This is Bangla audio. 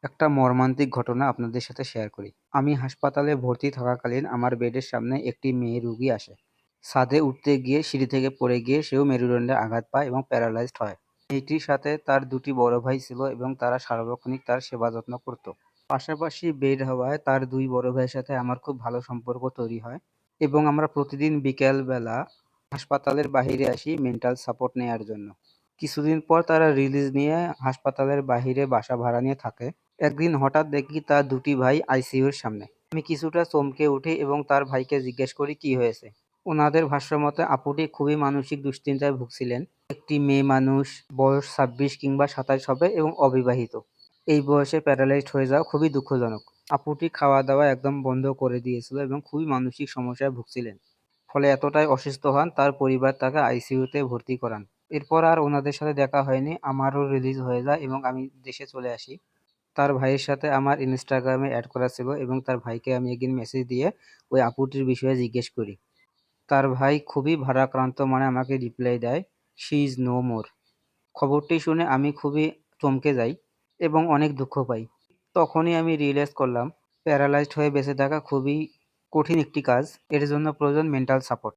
একটা মর্মান্তিক ঘটনা আপনাদের সাথে শেয়ার করি। আমি হাসপাতালে ভর্তি থাকাকালীন আমার বেডের সামনে একটি মেয়ে রোগী আসে। ছাদে উঠতে গিয়ে সিঁড়ি থেকে পড়ে গিয়ে সেও মেরুদণ্ডে আঘাত পায় এবং প্যারালাইজড হয়। মেয়েটির সাথে তার দুটি বড় ভাই ছিল এবং তারা সার্বক্ষণিক তার সেবা যত্ন করত। পাশাপাশি বেড হওয়ায় তার দুই বড় ভাইয়ের সাথে আমার খুব ভালো সম্পর্ক তৈরি হয় এবং আমরা প্রতিদিন বিকেলবেলা হাসপাতালের বাহিরে আসি মেন্টাল সাপোর্ট নেয়ার জন্য। কিছুদিন পর তারা রিলিজ নিয়ে হাসপাতালের বাহিরে বাসা ভাড়া নিয়ে থাকে। একদিন হঠাৎ দেখি তার দুটি ভাই আইসিইউর সামনে। আমি কিছুটা চমকে উঠি এবং তার ভাইকে জিজ্ঞেস করি কি হয়েছে। ওনাদের ভাষ্যমতে আপুটি খুবই মানসিক দুশ্চিন্তায় ভুগছিলেন। একটি মেয়ে মানুষ, বয়স ২৬ কিংবা ২৭ হবে এবং অবিবাহিত। এই বয়সে প্যারালাইজড হয়ে যাওয়া খুবই দুঃখজনক। আপুটি খাওয়া দাওয়া একদম বন্ধ করে দিয়েছিল এবং খুবই মানসিক সমস্যায় ভুগছিলেন। ফলে এতটাই অসুস্থ হন তার পরিবার তাকে আইসিইউতে ভর্তি করান। এরপর আর ওনাদের সাথে দেখা হয়নি। আমারও রিলিজ হয়ে যায় এবং আমি দেশে চলে আসি। তার ভাইয়ের সাথে আমার ইনস্টাগ্রামে অ্যাড করা ছিল এবং তার ভাইকে আমি একদিন মেসেজ দিয়ে ওই আপুটির বিষয়ে জিজ্ঞেস করি। তার ভাই খুবই ভারাক্রান্ত মনে আমাকে রিপ্লাই দেয়, "শি ইজ নো মোর।" খবরটি শুনে আমি খুবই চমকে যাই এবং অনেক দুঃখ পাই। তখনই আমি রিয়েলাইজ করলাম প্যারালাইজড হয়ে বেঁচে থাকা খুবই কঠিন একটি কাজ। এর জন্য প্রয়োজন মেন্টাল সাপোর্ট।